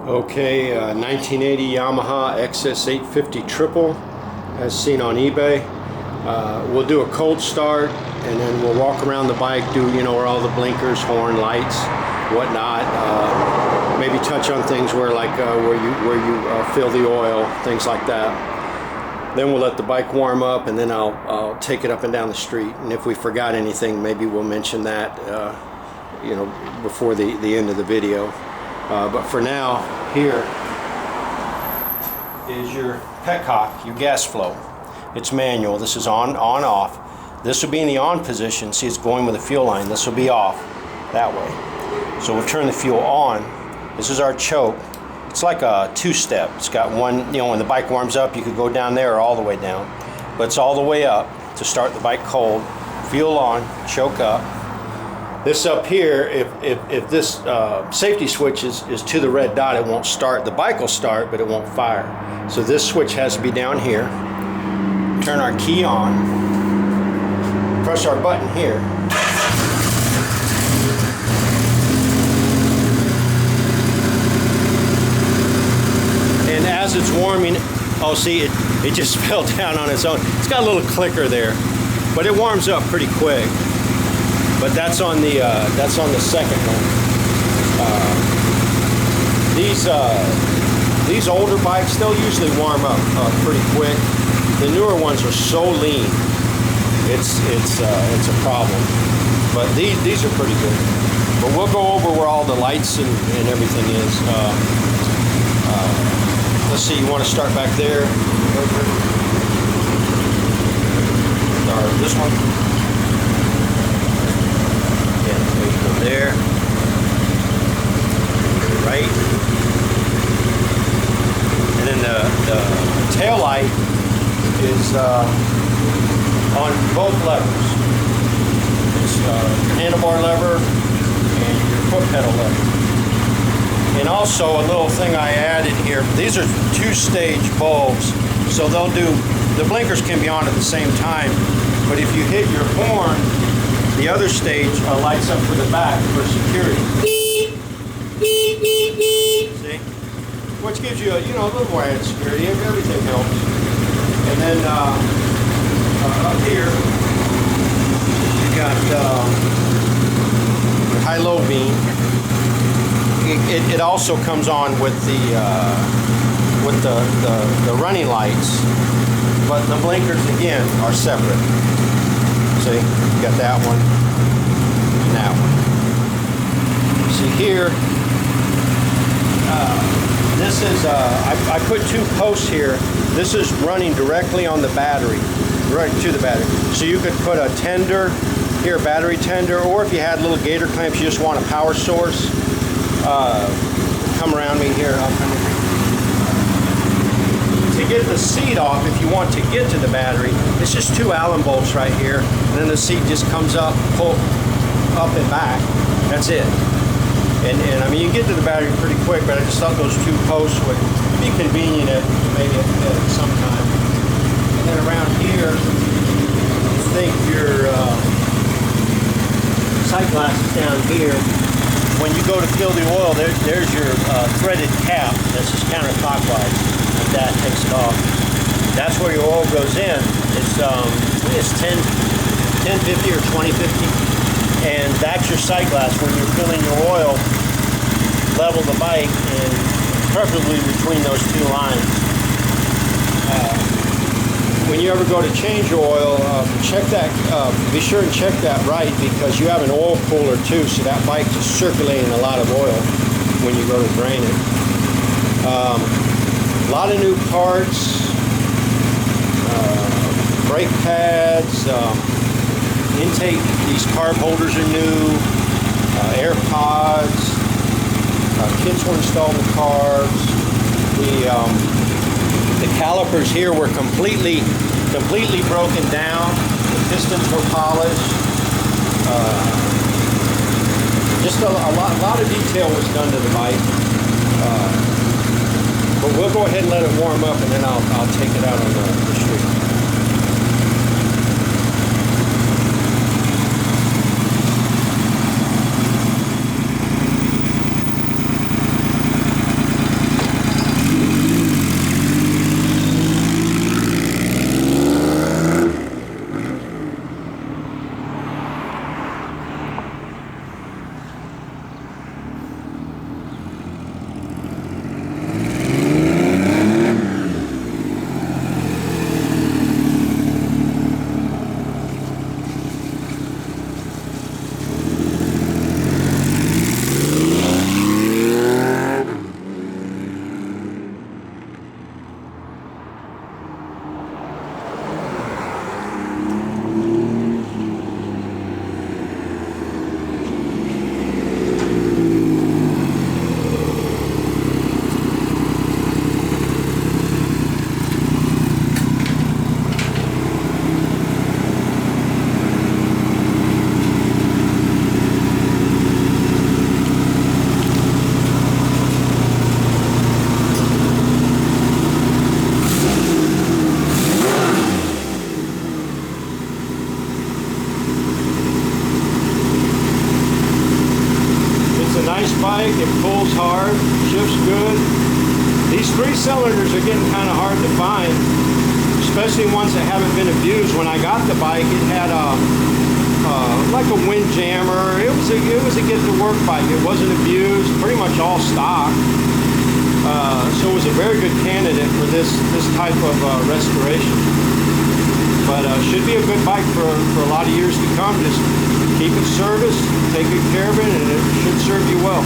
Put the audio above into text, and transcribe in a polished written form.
Okay, 1980 Yamaha XS850 triple as seen on eBay. We'll do a cold start and then we'll walk around the bike, do where all the blinkers, horn, lights, whatnot. Maybe touch on things where where you fill the oil, things like that. Then we'll let the bike warm up, and then I'll take it up and down the street. And if we forgot anything, maybe we'll mention that before the end of the video. But for now, here is your Petcock, your gas flow. It's manual. This is on, off. This will be in the on position. See, it's going with the fuel line. This will be off that way. So we'll turn the fuel on. This is our choke. It's like a two-step. It's got one, when the bike warms up, you could go down there or all the way down. But it's all the way up to start the bike cold. Fuel on, choke up. This up here, if this safety switch is to the red dot, it won't start. The bike will start, but it won't fire. So this switch has to be down here. Turn our key on. Press our button here. And as it's warming, oh, see, it just fell down on its own. It's got a little clicker there, but it warms up pretty quick. But that's on the second one. These older bikes, they'll usually warm up pretty quick. The newer ones are so lean, it's a problem. But these are pretty good. But we'll go over where all the lights and everything is. Let's see. You want to start back there? Or this one? There, right, and then the tail light is on both levers. It's handlebar lever and your foot pedal lever. And also a little thing I added here, these are two-stage bulbs, so they'll do, the blinkers can be on at the same time, but if you hit your horn, the other stage lights up for the back for security. See? Which gives you a little more added security. Everything helps. And then up here, you got high-low beam. It also comes on with the running lights, but the blinkers again are separate. See, you got that one and that one. See here, this is, I put two posts here. This is running directly on the battery, right to the battery. So you could put a tender, here, battery tender, or if you had little gator clamps, you just want a power source. Come around me here. To get the seat off, if you want to get to the battery, it's just two Allen bolts right here, and then the seat just comes up, pull up and back. That's it. And I mean, you can get to the battery pretty quick, but I just thought those two posts would be convenient maybe at some time. And then around here, I think your sight glass is down here. When you go to fill the oil, there's your threaded cap. This is counterclockwise. That takes it off. That's where your oil goes in. It's 1050 or 2050, and that's your sight glass. When you're filling your oil, level the bike, and preferably between those two lines. When you ever go to change your oil, check that. Be sure and check that right, because you have an oil cooler too, so that bike is circulating a lot of oil when you go to drain it. A lot of new parts, brake pads, intake, these carb holders are new, air pods, kits were installed with carbs. The calipers here were completely broken down. The pistons were polished. Just a lot of detail was done to the bike. But we'll go ahead and let it warm up, and then I'll take it out on the street. bike, it pulls hard, shifts good. These 3 cylinders are getting kind of hard to find, especially ones that haven't been abused. When I got the bike, it had like a wind jammer. It was a get to work bike. It wasn't abused, pretty much all stock. So it was a very good candidate for this type of restoration. But should be a good bike for a lot of years to come. Just keep it serviced, take good care of it, and it should serve you well.